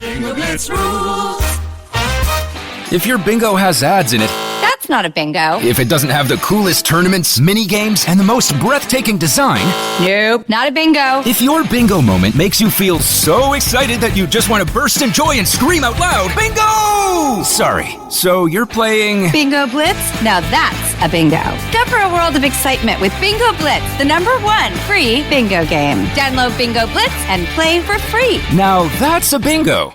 Bingo Blitz rules. If your bingo has ads in it, That's not a bingo. if it doesn't have the coolest tournaments, mini games, and the most breathtaking design, Nope, not a bingo. if your bingo moment makes you feel so excited that you just want to burst in joy and scream out loud, bingo! Sorry, so you're playing... Bingo Blitz? Now that's a bingo. Discover a world of excitement with Bingo Blitz, the #1 free bingo game. Download Bingo Blitz and play for free. Now that's a bingo.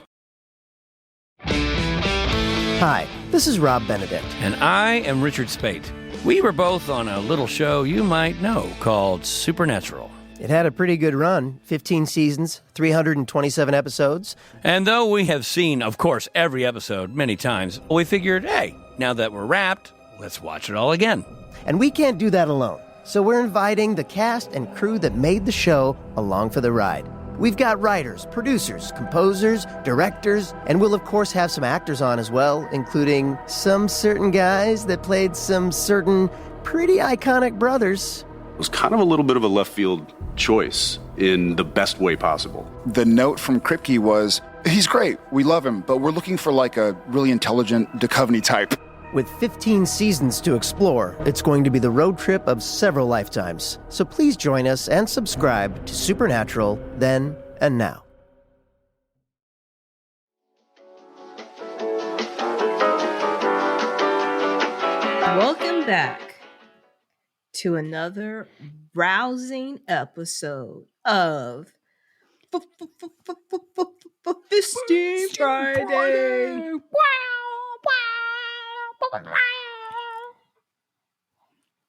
Hi, this is Rob Benedict. And I am Richard Spate. We were both on a little show you might know called Supernatural. It had a pretty good run, 15 seasons, 327 episodes. And though we have seen, of course, every episode many times, we figured, hey, now that we're wrapped, let's watch it all again. And we can't do that alone, so we're inviting the cast and crew that made the show along for the ride. We've got writers, producers, composers, directors, and we'll of course have some actors on as well, including some certain guys that played some certain pretty iconic brothers. It was kind of a little bit of a left field choice in the best way possible. The note from Kripke was, he's great, we love him, but we're looking for like a really intelligent Duchovny type. With 15 seasons to explore, it's going to be the road trip of several lifetimes. So please join us and subscribe to Supernatural Then and Now. Welcome back to another rousing episode of Fisting Friday.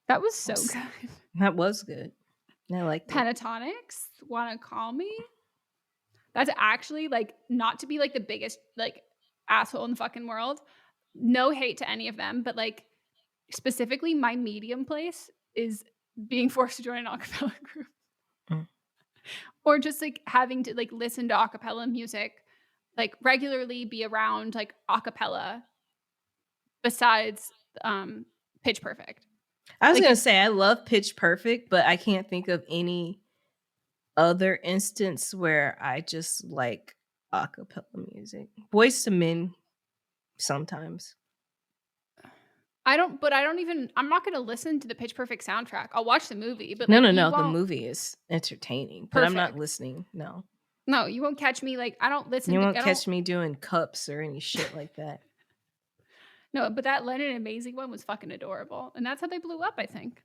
That was so good. That was good. I like that. Pentatonics, wanna call me? That's actually like not to be like the biggest like asshole in the fucking world. No hate to any of them, but like specifically my medium place is being forced to join an a cappella group. Or just like having to like listen to a cappella music, like regularly be around like a cappella besides Pitch Perfect. I was Like- going to say, I love Pitch Perfect, but I can't think of any other instance where I just like a cappella music. Boys to Men sometimes. I'm not going to listen to the Pitch Perfect soundtrack. I'll watch the movie, but No. you The won't- movie is entertaining, but I'm not Perfect. listening. No. No, you won't catch me like I don't listen You to won't I catch don't- me doing cups or any shit like that. No, but that Lennon Amazing one was fucking adorable. And that's how they blew up, I think.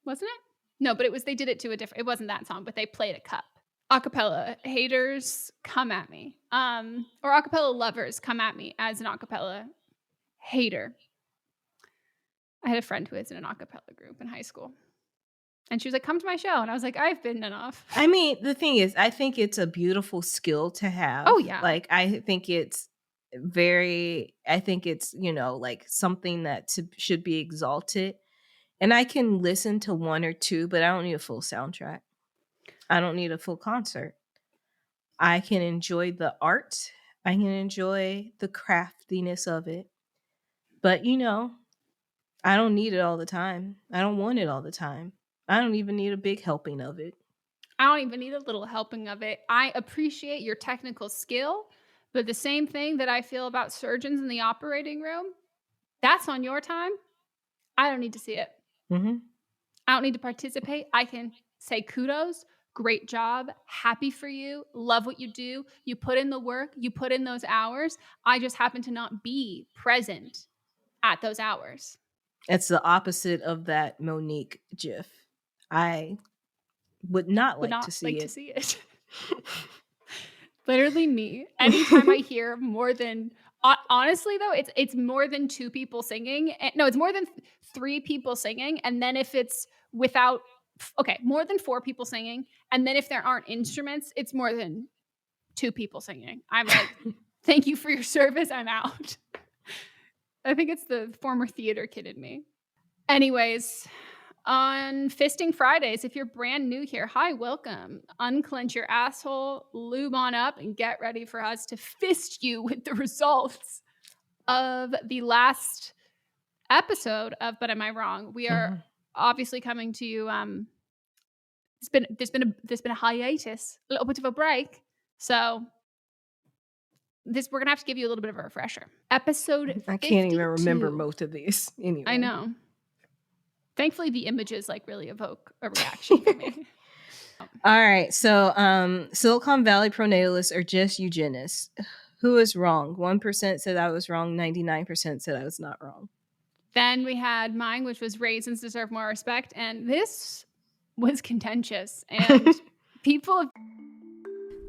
Wasn't it? No, but they did it to a different, it wasn't that song, but they played a cup. Acapella haters, come at me. Or acapella lovers, come at me as an acapella hater. I had a friend who was in an acapella group in high school. And she was like, come to my show. And I was like, I've been enough. I mean, the thing is, I think it's a beautiful skill to have. Oh, yeah. Like, I think it's, you know, like something that should be exalted. And I can listen to one or two, but I don't need a full soundtrack. I don't need a full concert. I can enjoy the art. I can enjoy the craftiness of it. But, you know, I don't need it all the time. I don't want it all the time. I don't even need a big helping of it. I don't even need a little helping of it. I appreciate your technical skill, but the same thing that I feel about surgeons in the operating room, that's on your time. I don't need to see it. Mm-hmm. I don't need to participate. I can say kudos, great job, happy for you, love what you do. You put in the work, you put in those hours. I just happen to not be present at those hours. It's the opposite of that Monique gif. I would not like to see it. Literally me. Anytime I hear more than honestly though, it's more than two people singing. No, it's more than three people singing. And then if it's without more than four people singing. And then if there aren't instruments, it's more than two people singing. I'm like, thank you for your service. I'm out. I think it's the former theater kid in me. Anyways, on Fisting Fridays, if you're brand new here, hi, welcome. Unclench your asshole, lube on up, and get ready for us to fist you with the results of the last episode of But Am I Wrong? We are obviously coming to you. There's been a hiatus, a little bit of a break. So we're gonna have to give you a little bit of a refresher. Episode I can't even 52. remember most of these anyway. I know. Thankfully, the images like really evoke a reaction for me. All right, so Silicon Valley pronatalists are just eugenists. Who is wrong? 1% said I was wrong. 99% said I was not wrong. Then we had mine, which was raisins deserve more respect, and this was contentious. And people.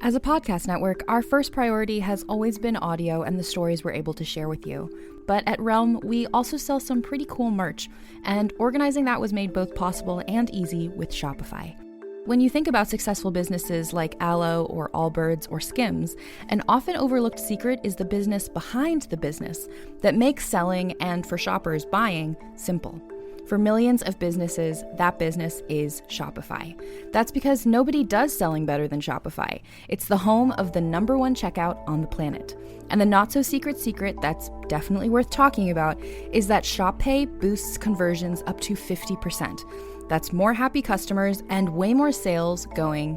As a podcast network, our first priority has always been audio and the stories we're able to share with you. But at Realm, we also sell some pretty cool merch, and organizing that was made both possible and easy with Shopify. When you think about successful businesses like Aloe or Allbirds or Skims, an often overlooked secret is the business behind the business that makes selling and, for shoppers, buying simple. For millions of businesses, that business is Shopify. That's because nobody does selling better than Shopify. It's the home of the #1 checkout on the planet. And the not-so-secret secret that's definitely worth talking about is that Shop Pay boosts conversions up to 50%. That's more happy customers and way more sales going.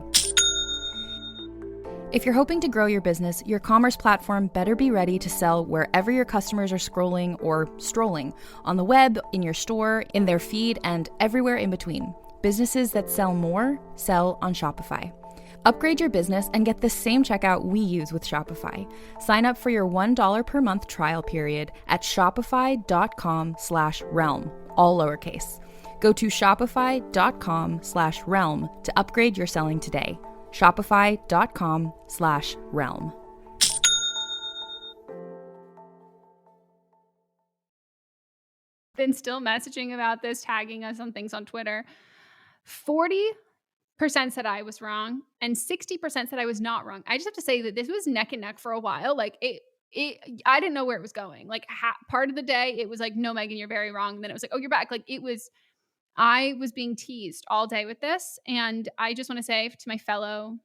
If you're hoping to grow your business, your commerce platform better be ready to sell wherever your customers are scrolling or strolling, on the web, in your store, in their feed, and everywhere in between. Businesses that sell more, sell on Shopify. Upgrade your business and get the same checkout we use with Shopify. Sign up for your $1 per month trial period at shopify.com/realm, all lowercase. Go to shopify.com/realm to upgrade your selling today. Shopify.com/realm. Been still messaging about this, tagging us on things on Twitter. 40% said I was wrong, and 60% said I was not wrong. I just have to say that this was neck and neck for a while. Like I didn't know where it was going. Like part of the day, it was like, no, Meghan, you're very wrong. And then it was like, oh, you're back. Like I was being teased all day with this. And I just want to say to my fellow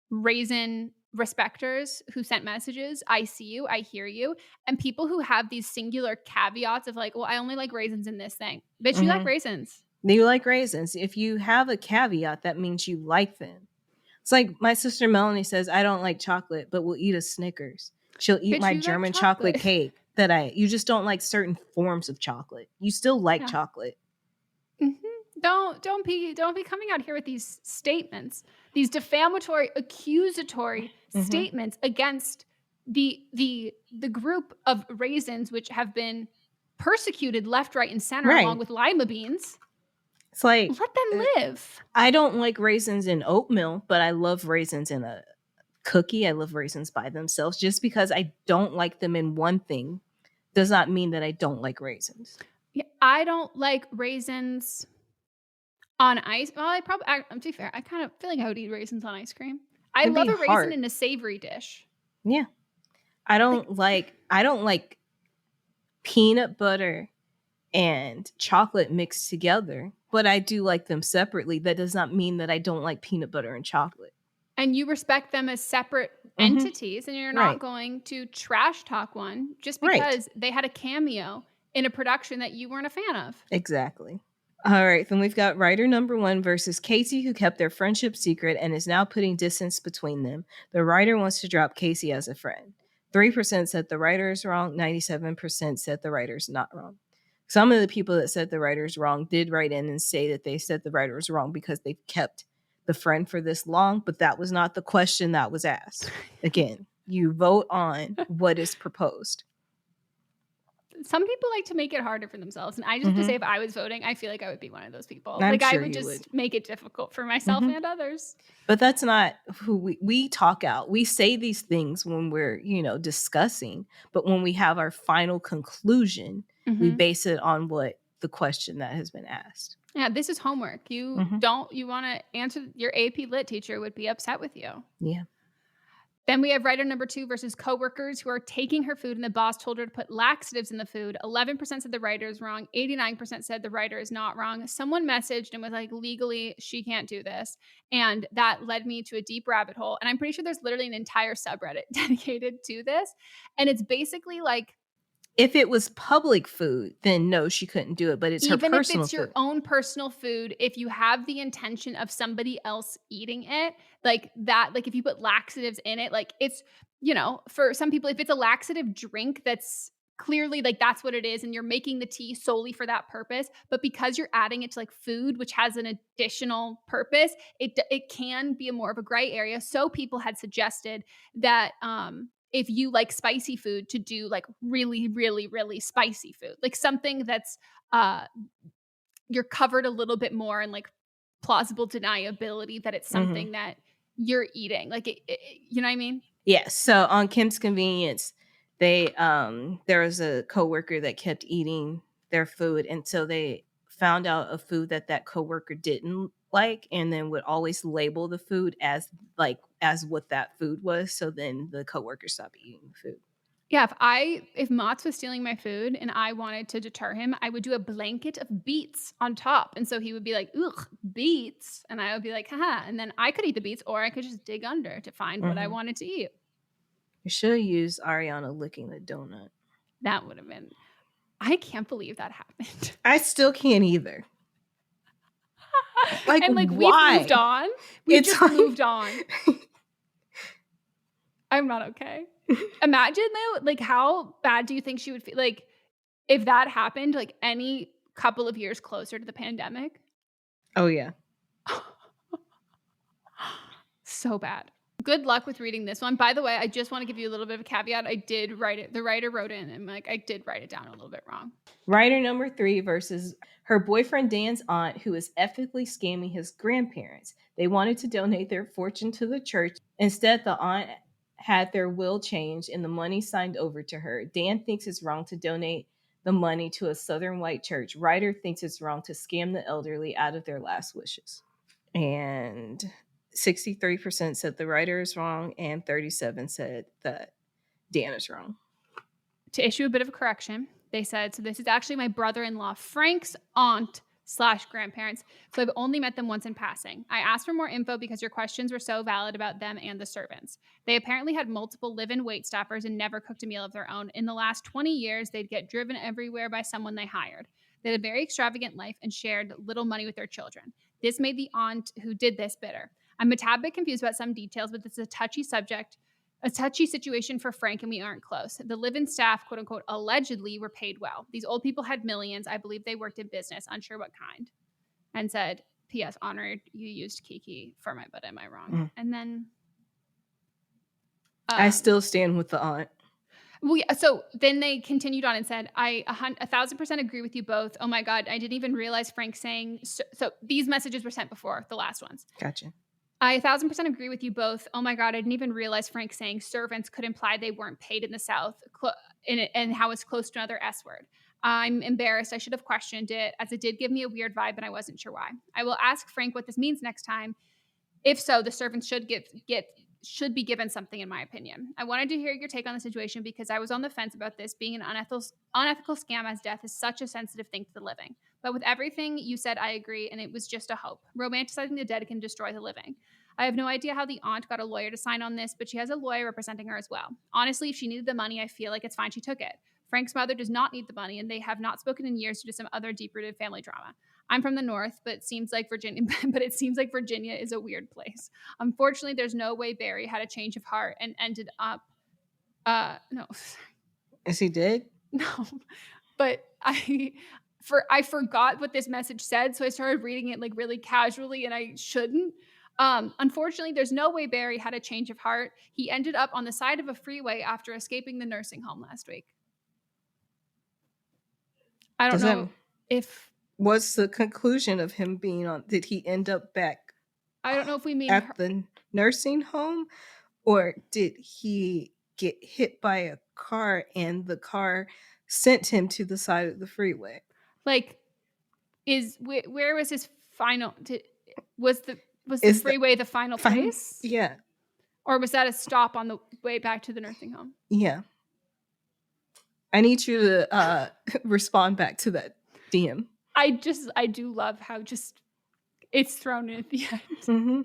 raisin respecters who sent messages, I see you, I hear you. And people who have these singular caveats of like, well, I only like raisins in this thing. Bitch, you like raisins. You like raisins. If you have a caveat, that means you like them. It's like my sister Melanie says, I don't like chocolate, but will eat a Snickers. She'll eat my German chocolate cake you just don't like certain forms of chocolate. You still like chocolate. Mm-hmm. Don't be coming out here with these statements, these defamatory, accusatory statements against the group of raisins which have been persecuted left, right, and center along with lima beans. It's like, let them live. I don't like raisins in oatmeal, but I love raisins in a cookie. I love raisins by themselves. Just because I don't like them in one thing does not mean that I don't like raisins. Yeah, I don't like raisins on ice. Well, to be fair, I kind of feel like I would eat raisins on ice cream. I love a raisin in a savory dish. Yeah. I don't like peanut butter and chocolate mixed together, but I do like them separately. That does not mean that I don't like peanut butter and chocolate. And you respect them as separate entities, and you're not going to trash talk one just because they had a cameo in a production that you weren't a fan of. Exactly. All right, then we've got writer #1 versus Casey, who kept their friendship secret and is now putting distance between them. The writer wants to drop Casey as a friend. 3% said the writer is wrong. 97% said the writer's not wrong. Some of the people that said the writer's wrong did write in and say that they said the writer was wrong because they've kept the friend for this long, but that was not the question that was asked. Again, you vote on what is proposed. Some people like to make it harder for themselves. And I just have to say, if I was voting, I feel like I would be one of those people. I'm like sure I would just make it difficult for myself and others. But that's not who we talk out. We say these things when we're, discussing, but when we have our final conclusion, we base it on what the question that has been asked. Yeah, this is homework. You want to answer, your AP Lit teacher would be upset with you. Yeah. Then we have writer #2 versus coworkers who are taking her food and the boss told her to put laxatives in the food. 11% said the writer is wrong. 89% said the writer is not wrong. Someone messaged and was like, legally, she can't do this. And that led me to a deep rabbit hole. And I'm pretty sure there's literally an entire subreddit dedicated to this. And it's basically like, if it was public food, then no, she couldn't do it. But it's her personal food. Even if it's your own personal food, if you have the intention of somebody else eating it, like that, like if you put laxatives in it, like it's for some people, if it's a laxative drink that's clearly like that's what it is and you're making the tea solely for that purpose, but because you're adding it to like food, which has an additional purpose, it can be more of a gray area. So people had suggested that if you like spicy food, to do like really, really, really spicy food, like something that's you're covered a little bit more in like plausible deniability that it's something that you're eating. Like, you know what I mean? Yes. So on Kim's Convenience, they there was a coworker that kept eating their food until they found out a food that coworker didn't like, and then would always label the food as what that food was. So then the coworker stopped eating the food. Yeah, if Mott's was stealing my food and I wanted to deter him, I would do a blanket of beets on top. And so he would be like, ugh, beets. And I would be like, haha. And then I could eat the beets, or I could just dig under to find what I wanted to eat. You should have used Ariana licking the donut. That would have been, I can't believe that happened. I still can't either. Like, and like, why? We've moved on. We've just moved on. I'm not okay. Imagine though, like how bad do you think she would feel like if that happened like any couple of years closer to the pandemic? Oh yeah. So bad. Good luck with reading this one. By the way, I just want to give you a little bit of a caveat. I did write it. The writer wrote it and like I did write it down a little bit wrong. Writer number 3 versus her boyfriend Dan's aunt, who is ethically scamming his grandparents. They wanted to donate their fortune to the church. Instead, the aunt had their will changed and the money signed over to her. Dan thinks it's wrong to donate the money to a Southern white church. Writer thinks it's wrong to scam the elderly out of their last wishes. And 63% said the writer is wrong, and 37% said that Dan is wrong. To issue a bit of a correction, they said, so this is actually my brother-in-law Frank's aunt / grandparents, so I've only met them once in passing. I asked for more info because your questions were so valid about them and the servants. They apparently had multiple live-in waitstaffers and never cooked a meal of their own. In the last 20 years, they'd get driven everywhere by someone they hired. They had a very extravagant life and shared little money with their children. This made the aunt who did this bitter. I'm a tad bit confused about some details, but it's a touchy subject, a touchy situation for Frank, and we aren't close. The live-in staff, quote unquote, allegedly were paid well. These old people had millions. I believe they worked in business, unsure what kind. And said, P.S. honored you used Kiki for my, but am I wrong? And then I still stand with the aunt. Well, yeah, so then they continued on and said, I 1,000% agree with you both. Oh my God, I didn't even realize Frank saying, so these messages were sent before the last ones. Gotcha. I 1,000% agree with you both. Oh my God, I didn't even realize Frank saying servants could imply they weren't paid in the South and how it's close to another S word. I'm embarrassed. I should have questioned it, as it did give me a weird vibe and I wasn't sure why. I will ask Frank what this means next time. If so, the servants should be given something, in my opinion. I wanted to hear your take on the situation because I was on the fence about this being an unethical scam, as death is such a sensitive thing to the living. But with everything you said, I agree, and it was just a hope. Romanticizing the dead can destroy the living. I have no idea how the aunt got a lawyer to sign on this, but she has a lawyer representing her as well. Honestly, if she needed the money, I feel like it's fine she took it. Frank's mother does not need the money, and they have not spoken in years due to some other deep-rooted family drama. I'm from the North, but it seems like Virginia is a weird place. Unfortunately, there's no way Barry had a change of heart and ended up no. Is he dead? No. But I forgot what this message said, so I started reading it like really casually, and I shouldn't. Unfortunately, there's no way Barry had a change of heart. He ended up on the side of a freeway after escaping the nursing home last week. I don't know if... What's the conclusion of him being on? Did he end up back? I don't know if we mean at the nursing home, or did he get hit by a car and the car sent him to the side of the freeway? Like, where was his final? Was the freeway the final place? Yeah. Or was that a stop on the way back to the nursing home? Yeah. I need you to respond back to that DM. I do love how just it's thrown in at the end.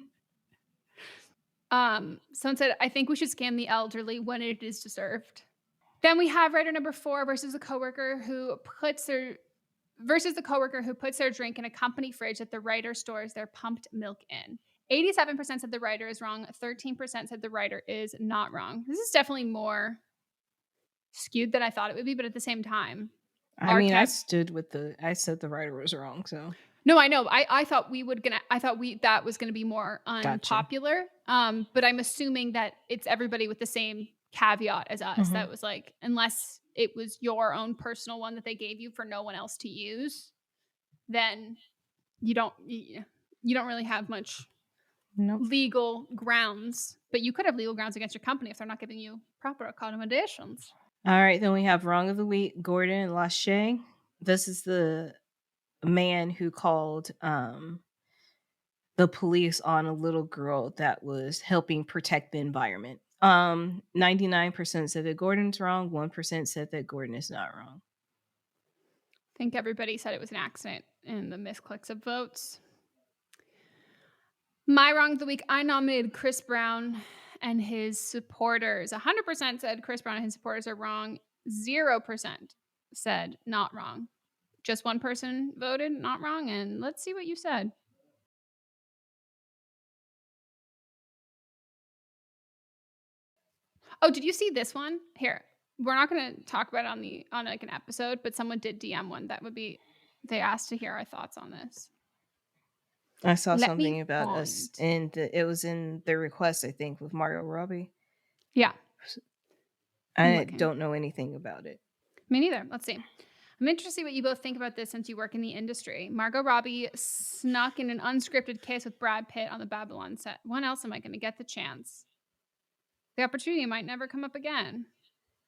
Someone said, I think we should scam the elderly when it is deserved. Then we have writer number 4 versus the coworker who puts their drink in a company fridge that the writer stores their pumped milk in. 87% said the writer is wrong. 13% said the writer is not wrong. This is definitely more skewed than I thought it would be, but at the same time, I mean, I said the writer was wrong. So no, I know. I thought that was gonna be more unpopular. Gotcha. But I'm assuming that it's everybody with the same caveat as us. Mm-hmm. That was like, unless it was your own personal one that they gave you for no one else to use, then you don't really have much legal grounds. But you could have legal grounds against your company if they're not giving you proper accommodations. All right, then we have Wrong of the Week, Gordon Lachey. This is the man who called the police on a little girl that was helping protect the environment. 99% said that Gordon's wrong. 1% said that Gordon is not wrong. I think everybody said it was an accident in the misclicks of votes. My Wrong of the Week, I nominated Chris Brown and his supporters. 100% said Chris Brown and his supporters are wrong. 0% said not wrong. Just one person voted not wrong, and let's see what you said. Oh, did you see this one? Here, we're not going to talk about it on like an episode, but someone did DM one. They asked to hear our thoughts on this. I saw something about us, and it was in the request, I think, with Margot Robbie. Yeah. I don't know anything about it. Me neither. Let's see. I'm interested to see what you both think about this since you work in the industry. Margot Robbie snuck in an unscripted kiss with Brad Pitt on the Babylon set. When else am I going to get the chance? The opportunity might never come up again.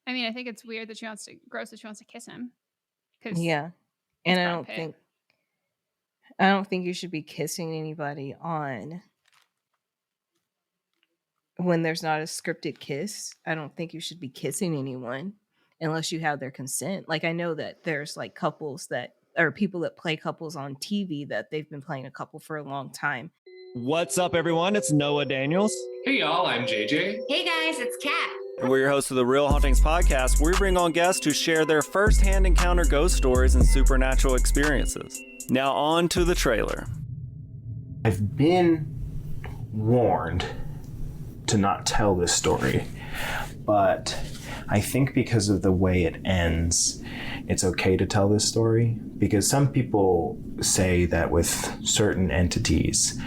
I mean, I think it's weird that she wants to kiss him. Yeah. And I don't think you should be kissing anybody when there's not a scripted kiss. I don't think you should be kissing anyone unless you have their consent. Like, I know that there's like couples or people that play couples on TV that they've been playing a couple for a long time. What's up, everyone? It's Noah Daniels. Hey, y'all. I'm JJ. Hey, guys. It's Kat. And we're your hosts of the Real Hauntings podcast, where we bring on guests to share their first-hand encounter ghost stories and supernatural experiences. Now on to the trailer. I've been warned to not tell this story, but I think because of the way it ends, it's okay to tell this story, because some people say that with certain entities,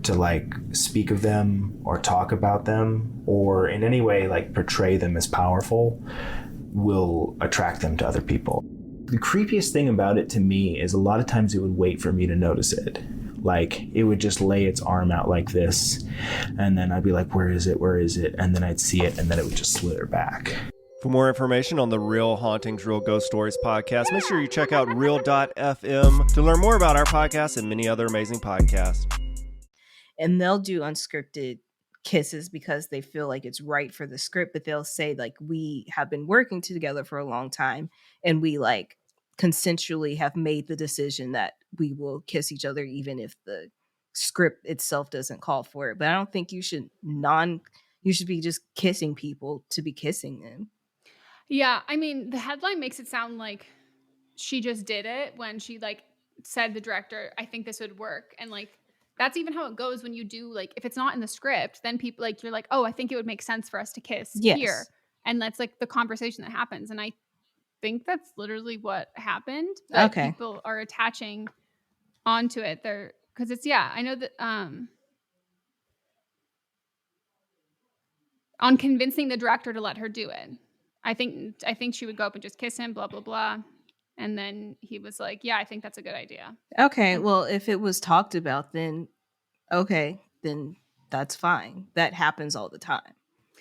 to like speak of them or talk about them or in any way like portray them as powerful will attract them to other people. The creepiest thing about it to me is a lot of times it would wait for me to notice it. Like, it would just lay its arm out like this, and then I'd be like, where is it? Where is it? And then I'd see it, and then it would just slither back. For more information on the Real Hauntings, Real Ghost Stories podcast, make sure you check out real.fm to learn more about our podcast and many other amazing podcasts. And they'll do unscripted kisses because they feel like it's right for the script, but they'll say, like, we have been working together for a long time, and we like consensually have made the decision that we will kiss each other even if the script itself doesn't call for it. But I don't think you should be just kissing people to be kissing them. Yeah, I mean, the headline makes it sound like she just did it when she like said the director, I think this would work. And like, that's even how it goes when you do, like, if it's not in the script, then people like, you're like, oh, I think it would make sense for us to kiss here. And that's like the conversation that happens. And I think that's literally what happened. Okay. People are attaching onto it there because it's, yeah, I know that on convincing the director to let her do it. I think she would go up and just kiss him, blah, blah, blah. And then he was like, yeah, I think that's a good idea. Okay, well, if it was talked about, then then that's fine. That happens all the time.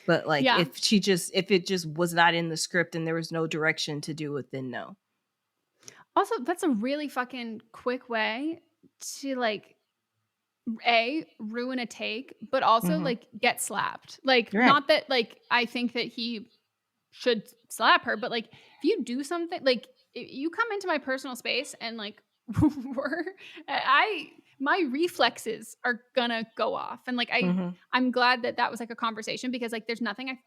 But like, yeah. if it just was not in the script and there was no direction to do it, then no. Also, that's a really fucking quick way to like, ruin a take, but also like get slapped. Like, right. Not that like, I think that he should slap her, but like, if you do something, like you come into my personal space and like, my reflexes are gonna go off. And like, I'm glad that was like a conversation because like, there's nothing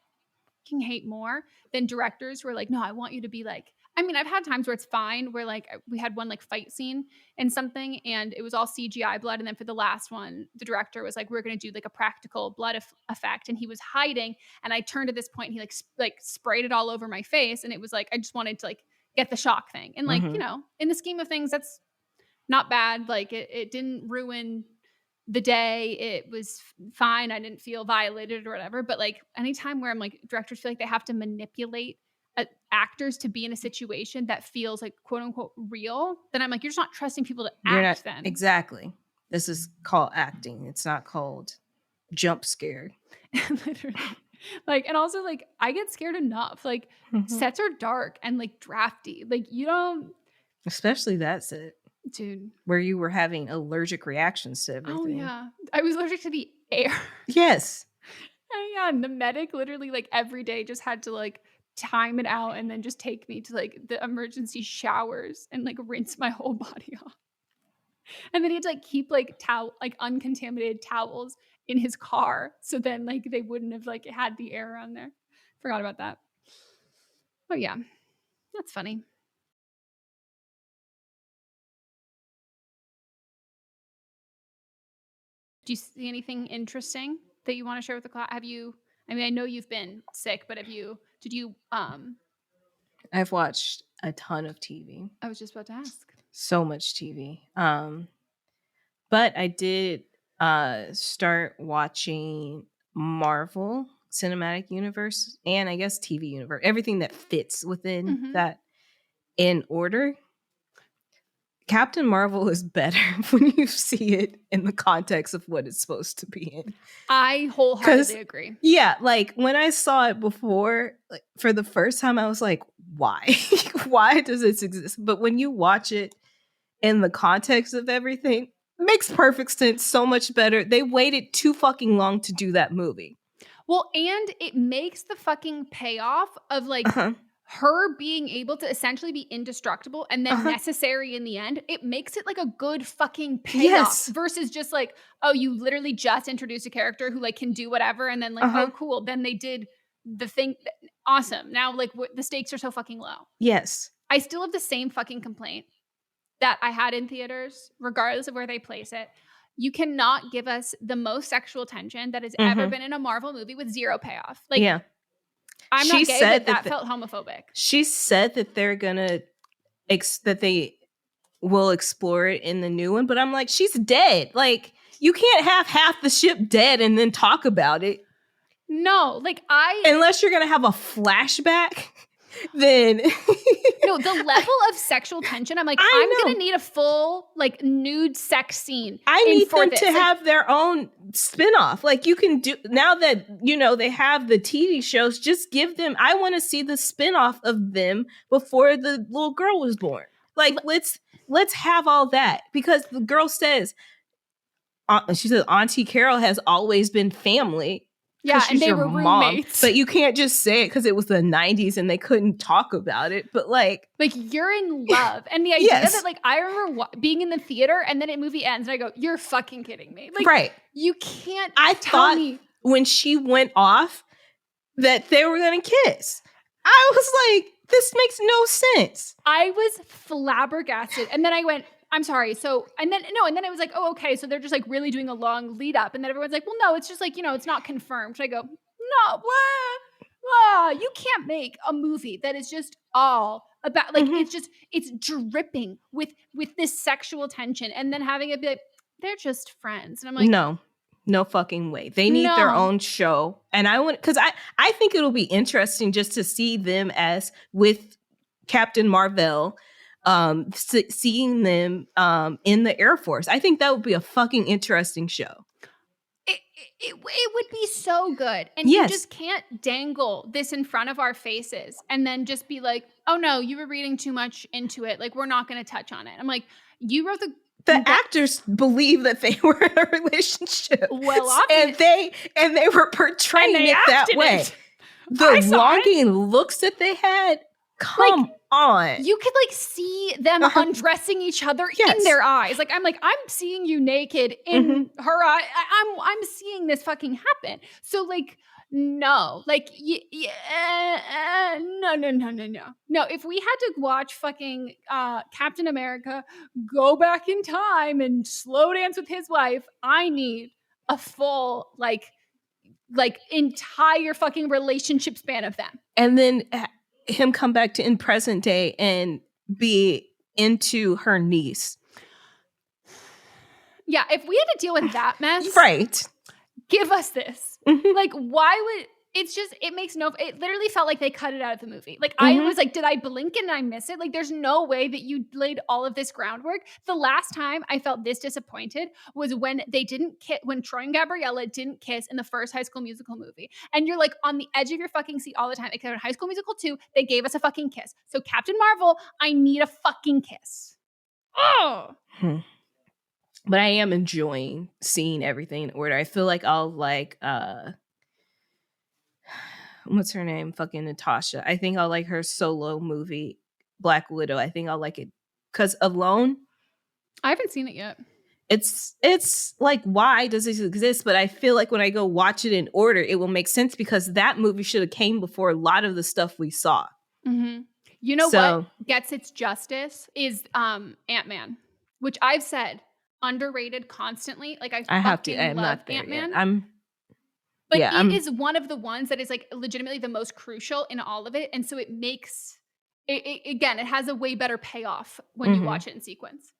fucking hate more than directors who are like, no, I want you to be like, I mean, I've had times where it's fine, where like we had one like fight scene and something, and it was all CGI blood. And then for the last one, the director was like, we're going to do like a practical blood effect. And he was hiding. And I turned at this point and he like sprayed it all over my face. And it was like, I just wanted to like get the shock thing. And like, you know, in the scheme of things, that's not bad. Like it didn't ruin the day. It was fine. I didn't feel violated or whatever. But like anytime where I'm like, directors feel like they have to manipulate actors to be in a situation that feels like quote unquote real, then I'm like, you're just not trusting people to act then. Exactly. This is called acting. It's not called jump scared. Literally. Like, and also like I get scared enough. Like sets are dark and like drafty. Like you don't, especially that set, dude, where you were having allergic reactions to everything. Oh yeah, I was allergic to the air. Yes. And yeah, and the medic literally like every day just had to like time it out and then just take me to like the emergency showers and like rinse my whole body off. And then he had to like keep like uncontaminated towels in his car, so then like they wouldn't have like had the air on there. Forgot about that. But yeah, that's funny. Do you see anything interesting that you want to share with the class? Have you, I mean, I know you've been sick, but did you I've watched a ton of TV. I was just about to ask. So much TV. But I did start watching Marvel Cinematic Universe and I guess TV Universe, everything that fits within that in order. Captain Marvel is better when you see it in the context of what it's supposed to be in. I wholeheartedly agree. Yeah, like when I saw it before, like for the first time, I was like, why? Why does this exist? But when you watch it in the context of everything, it makes perfect sense, so much better. They waited too fucking long to do that movie. Well, and it makes the fucking payoff of like her being able to essentially be indestructible and then necessary in the end, it makes it like a good fucking payoff versus just like, oh, you literally just introduced a character who like can do whatever and then like, oh, cool. Then they did the thing. Awesome. Now like the stakes are so fucking low. Yes. I still have the same fucking complaint that I had in theaters, regardless of where they place it. You cannot give us the most sexual tension that has ever been in a Marvel movie with zero payoff. Like, yeah. I'm not gay, but that felt homophobic. She said that they're gonna that they will explore it in the new one, but I'm like, she's dead. Like, you can't have half the ship dead and then talk about it. No, like unless you're gonna have a flashback, then no, the level of sexual tension. I'm like, I'm gonna need a full like nude sex scene. I need them to have their own spinoff. Like you can do now that you know they have the TV shows. Just give them. I want to see the spinoff of them before the little girl was born. Like let's have all that because the girl says, she says, Auntie Carol has always been family. Yeah, and they were roommates. But you can't just say it because it was the 90s and they couldn't talk about it. But like you're in love. And the idea that like I remember being in the theater and then a movie ends and I go, you're fucking kidding me. Like, right. You can't tell me. When she went off that they were going to kiss. I was like, this makes no sense. I was flabbergasted. And then I went, I'm sorry. So, and then it was like, oh, okay. So they're just like really doing a long lead up. And then everyone's like, well, no, it's just like, you know, it's not confirmed. And I go, no, what? You can't make a movie that is just all about like, it's dripping with this sexual tension and then having it be like, they're just friends. And I'm like, no fucking way. They need their own show. And I want, cause I think it'll be interesting just to see them as with Captain Marvel, seeing them in the Air Force. I think that would be a fucking interesting show. It would be so good. And you just can't dangle this in front of our faces and then just be like, oh no, you were reading too much into it. Like, we're not going to touch on it. I'm like, you wrote the actors believe that they were in a relationship. Well, obviously. And they were portraying it that way. The longing looks that they had, come on. You could like see them undressing each other in their eyes. Like I'm seeing you naked in her eye. I'm seeing this fucking happen. So like No, like, no. If we had to watch fucking Captain America go back in time and slow dance with his wife, I need a full like entire fucking relationship span of them. And then him come back to in present day and be into her niece. Yeah, if we had to deal with that mess, right? Give us this. Like, why would it makes no, it literally felt like they cut it out of the movie. Like, I was like, did I blink and I miss it? Like, there's no way that you laid all of this groundwork. The last time I felt this disappointed was when they didn't kiss, when Troy and Gabriella didn't kiss in the first High School Musical movie. And you're like on the edge of your fucking seat all the time. Except in High School Musical 2, they gave us a fucking kiss. So Captain Marvel, I need a fucking kiss. Oh. But I am enjoying seeing everything in order. I feel like I'll like what's her name? Fucking Natasha. I think I'll like her solo movie, Black Widow. I think I'll like it because Alone. I haven't seen it yet. It's like, why does this exist? But I feel like when I go watch it in order, it will make sense because that movie should have came before a lot of the stuff we saw. Mm-hmm. You know what gets its justice is Ant-Man, which I've said underrated constantly. Like I have to. I'm love not there Ant-Man. Yet. It is one of the ones that is like legitimately the most crucial in all of it, and so it makes it again. It has a way better payoff when you watch it in sequence.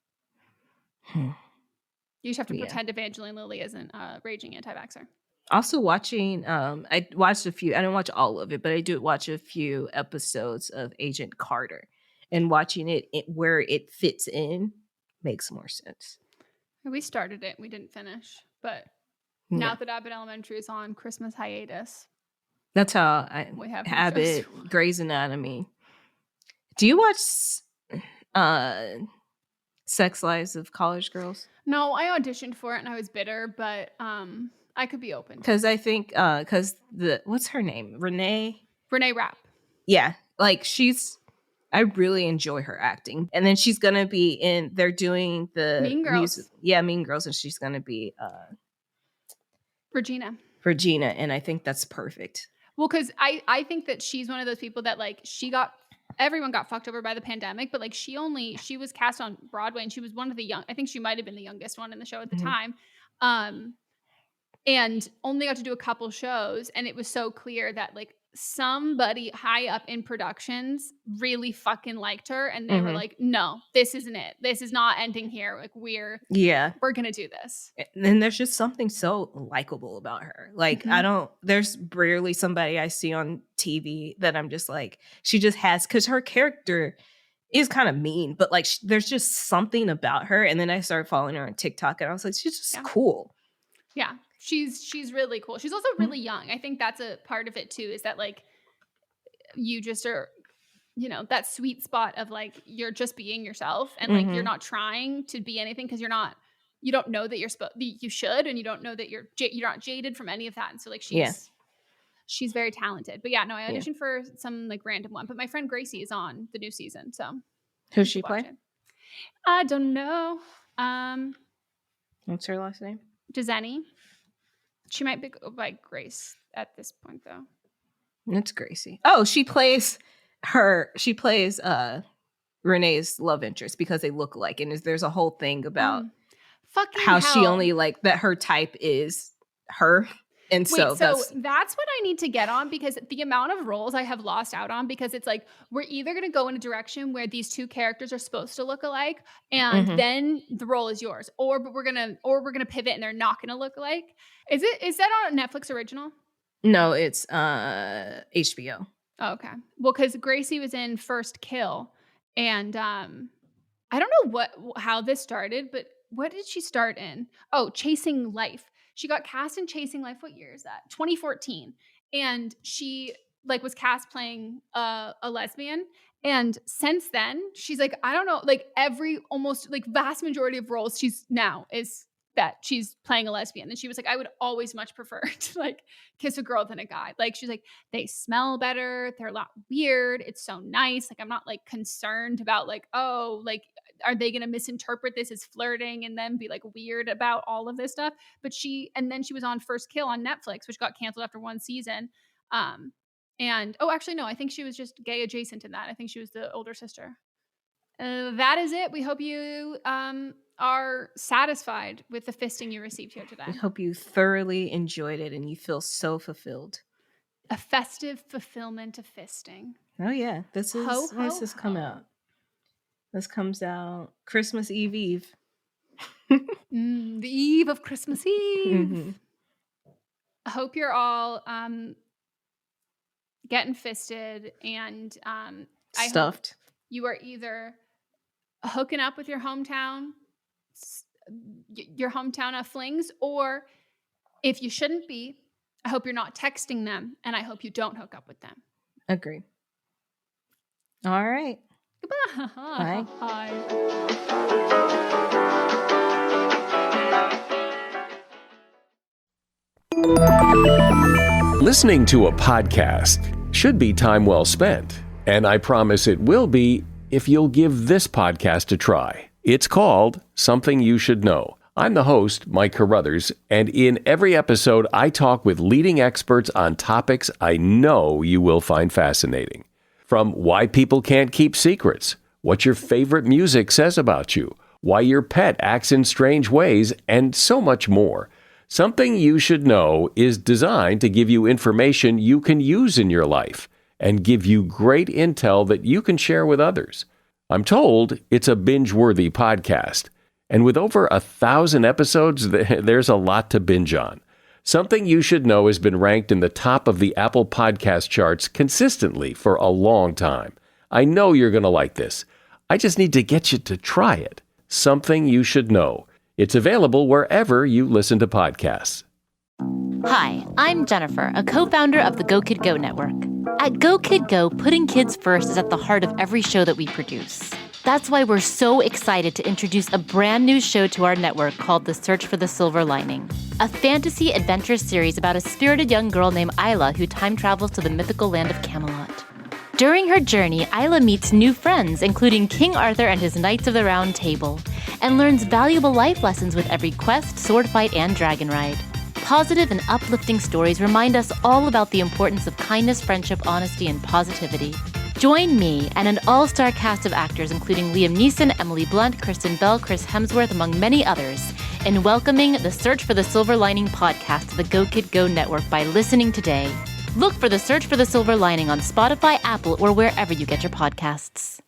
You just have to pretend Evangeline Lilly isn't a raging anti-vaxxer. Also watching, I watched a few. I didn't watch all of it, but I did watch a few episodes of Agent Carter, and watching it where it fits in makes more sense. We started it, we didn't finish, but now that Abbott Elementary is on Christmas hiatus, that's how we have Abbott, Grey's Anatomy. Do you watch Sex Lives of College Girls? No, I auditioned for it and I was bitter, but I could be open. Because I think what's her name? Renee Rapp. Yeah, like I really enjoy her acting. And then she's gonna be they're doing the Mean Girls. music. Yeah, Mean Girls, and she's gonna be Regina, and I think that's perfect. Well, because I think that she's one of those people that like everyone got fucked over by the pandemic, but like she was cast on Broadway and she was one of the I think she might have been the youngest one in the show at the time. And only got to do a couple shows, and it was so clear that like somebody high up in productions really fucking liked her, and they were like, no, this isn't it. This is not ending here. Like we're gonna do this. And there's just something so likable about her. Like there's rarely somebody I see on TV that I'm just like, she just has, because her character is kind of mean, but like there's just something about her. And then I started following her on TikTok, and I was like, she's just cool. Yeah. She's really cool. She's also really young. I think that's a part of it too, is that like you just are, that sweet spot of like you're just being yourself, and like you're not trying to be anything because you don't know that you should, and you don't know that you're not jaded from any of that. And so like she's very talented. But yeah, no, I auditioned for some like random one. But my friend Gracie is on the new season, so who's she play? I don't know. What's her last name? Dezenny. She might be by Grace at this point, though. It's Gracie. Oh, she plays Renee's love interest because they look alike, and there's a whole thing about how she only like that her type is her. And so that's what I need to get on, because the amount of roles I have lost out on, because it's like we're either going to go in a direction where these two characters are supposed to look alike, and then the role is yours, or we're gonna pivot and they're not going to look alike. Is that on a Netflix original? No, it's HBO. Oh, okay. Well, because Gracie was in First Kill, and I don't know how this started, but what did she start in? Oh, Chasing Life. She got cast in Chasing Life. What year is that? 2014. And she like was cast playing a lesbian. And since then, she's like, I don't know, like almost like vast majority of roles she's now is that she's playing a lesbian. And she was like, I would always much prefer to like kiss a girl than a guy. Like she's like, they smell better. They're a lot weird. It's so nice. Like I'm not like concerned about like, oh, like are they going to misinterpret this as flirting and then be like weird about all of this stuff? But and then she was on First Kill on Netflix, which got canceled after one season. And actually, no, I think she was just gay adjacent in that. I think she was the older sister. That is it. We hope you are satisfied with the fisting you received here today. We hope you thoroughly enjoyed it and you feel so fulfilled. A festive fulfillment of fisting. Oh yeah, when does this come out? This comes out Christmas Eve. The eve of Christmas Eve. Mm-hmm. I hope you're all getting fisted and stuffed. You are either hooking up with your hometown of flings, or if you shouldn't be, I hope you're not texting them, and I hope you don't hook up with them. Agree. All right. Goodbye. Bye. Listening to a podcast should be time well spent, and I promise it will be if you'll give this podcast a try. It's called Something You Should Know. I'm the host, Mike Carruthers, and in every episode, I talk with leading experts on topics I know you will find fascinating. From why people can't keep secrets, what your favorite music says about you, why your pet acts in strange ways, and so much more. Something You Should Know is designed to give you information you can use in your life and give you great intel that you can share with others. I'm told it's a binge-worthy podcast. And with over 1,000 episodes, there's a lot to binge on. Something You Should Know has been ranked in the top of the Apple Podcast charts consistently for a long time. I know you're going to like this. I just need to get you to try it. Something You Should Know. It's available wherever you listen to podcasts. Hi, I'm Jennifer, a co-founder of the Go Kid Go Network. At Go Kid Go, putting kids first is at the heart of every show that we produce. That's why we're so excited to introduce a brand new show to our network called The Search for the Silver Lining, a fantasy adventure series about a spirited young girl named Isla who time travels to the mythical land of Camelot. During her journey, Isla meets new friends, including King Arthur and his Knights of the Round Table, and learns valuable life lessons with every quest, sword fight, and dragon ride. Positive and uplifting stories remind us all about the importance of kindness, friendship, honesty, and positivity. Join me and an all-star cast of actors including Liam Neeson, Emily Blunt, Kristen Bell, Chris Hemsworth, among many others, in welcoming the Search for the Silver Lining podcast to the Go Kid Go Network by listening today. Look for the Search for the Silver Lining on Spotify, Apple, or wherever you get your podcasts.